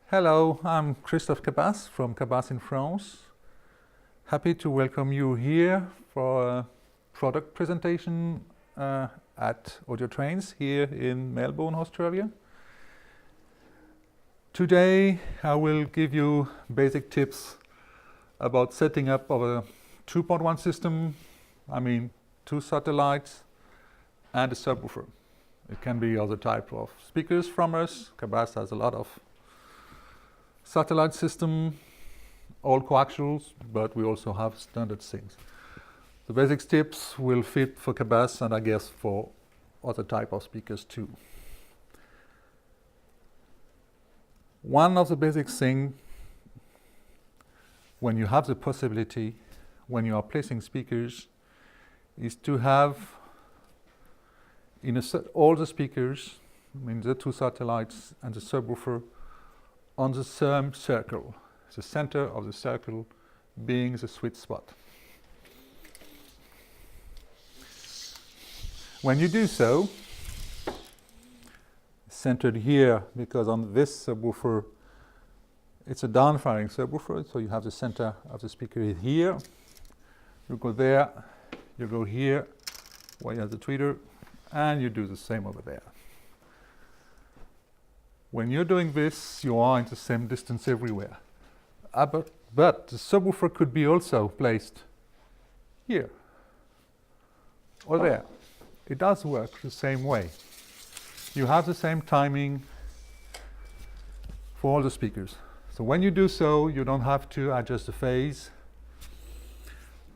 Hello, I'm Christophe Cabasse from Cabasse in France. Happy to welcome you here for a product presentation at Audio Trains here in Melbourne, Australia. Today I will give you basic tips about setting up of a 2.1 system, two satellites and a subwoofer. It can be other type of speakers from us. Cabasse has a lot of satellite system, all coaxials, but we also have standard things. The basic tips will fit for Cabasse and I guess for other type of speakers too. One of the basic things when you have the possibility, when you are placing speakers, is to have all the speakers, the two satellites and the subwoofer, on the same circle, the center of the circle being the sweet spot. When you do so, centered here, because on this subwoofer, it's a down-firing subwoofer, so you have the center of the speaker here. You go there, you go here, where you have the tweeter, and you do the same over there. When you're doing this, you are in the same distance everywhere. But the subwoofer could be also placed here or there. It does work the same way. You have the same timing for all the speakers. So when you do so, you don't have to adjust the phase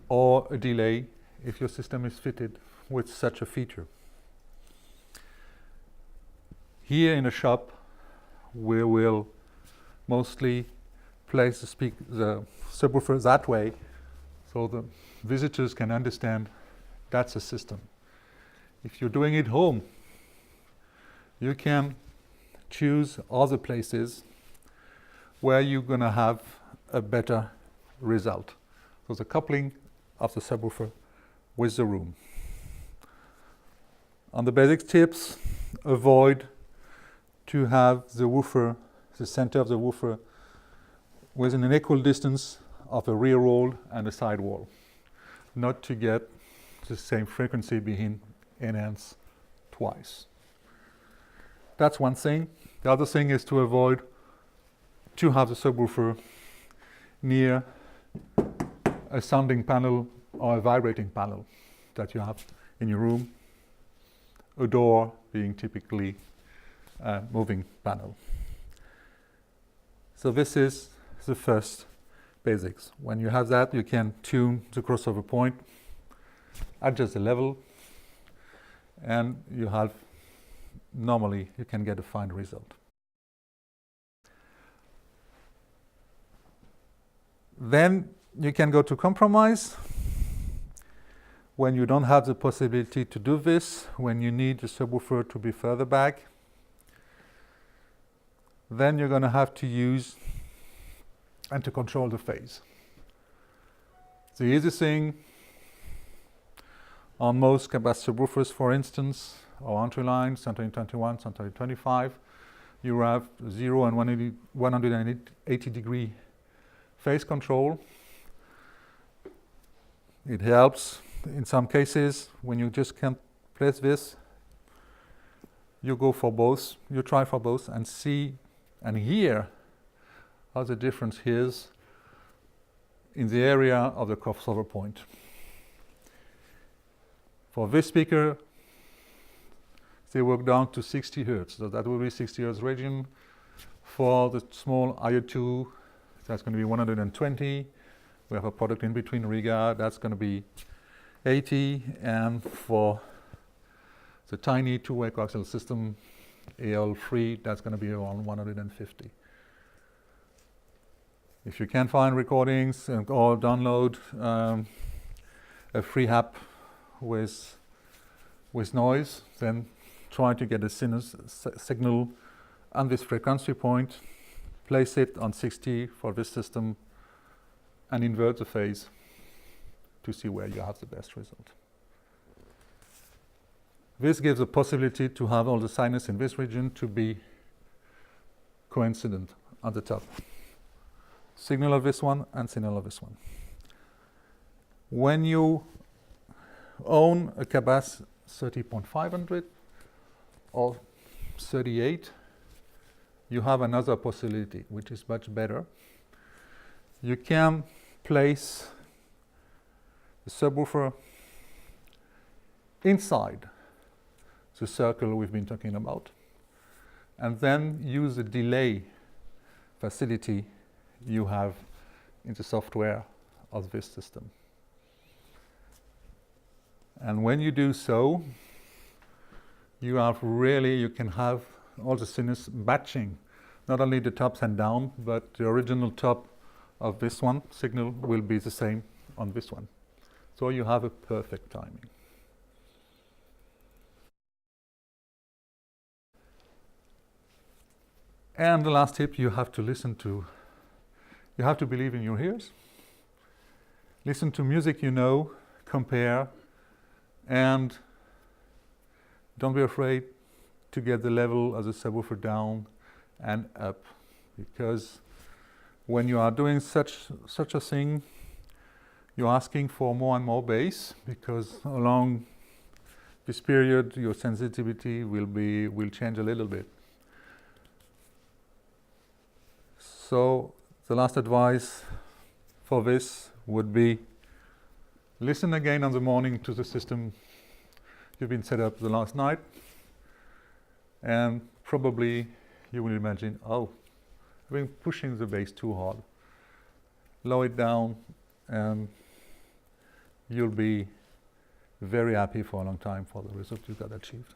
or a delay if your system is fitted with such a feature. Here in the shop, we will mostly place the subwoofer that way so the visitors can understand that's a system. If you're doing it home, you can choose other places where you're going to have a better result. So the coupling of the subwoofer with the room. On the basic tips, avoid to have the woofer, the center of the woofer, within an equal distance of a rear wall and a side wall, not to get the same frequency being enhanced twice. That's one thing. The other thing is to avoid to have the subwoofer near a sounding panel or a vibrating panel that you have in your room, a door being typically a moving panel. So this is the first basics. When you have that, you can tune the crossover point, adjust the level, and normally you can get a fine result. Then you can go to compromise. When you don't have the possibility to do this, when you need the subwoofer to be further back, then you're going to have to use and to control the phase. The easy thing on most Cabasse subwoofers, for instance, or entry line, center in 21, center in 25, you have 0 and 180 degree phase control. It helps in some cases when you just can't place this. You go for both, you try for both and see and hear how the difference is in the area of the crossover point. For this speaker, they work down to 60 Hertz, so that will be 60 Hertz region. For the small IO2, that's going to be 120. We have a product in between Riga, that's going to be 80. And for the tiny two-way coaxial system, AL3, that's going to be around 150. If you can find recordings or download a free app with noise, then try to get a signal on this frequency point, place it on 60 for this system, and invert the phase to see where you have the best result. This gives a possibility to have all the sinus in this region to be coincident on the top. Signal of this one and signal of this one. When you own a Cabasse 30.500 or 38, you have another possibility, which is much better. You can place the subwoofer inside the circle we've been talking about, and then use the delay facility you have in the software of this system. And when you do so, you can have all the signals batching, not only the tops and down, but the original top of this one signal will be the same on this one. So you have a perfect timing. And the last tip, you have to believe in your ears. Listen to music you know, compare, and don't be afraid to get the level of the subwoofer down and up, because when you are doing such a thing, you're asking for more and more bass, because along this period your sensitivity will change a little bit. So the last advice for this would be, listen again on the morning to the system you've been set up the last night, and probably you will imagine, oh, I've been pushing the bass too hard. Lower it down and you'll be very happy for a long time for the result you got achieved.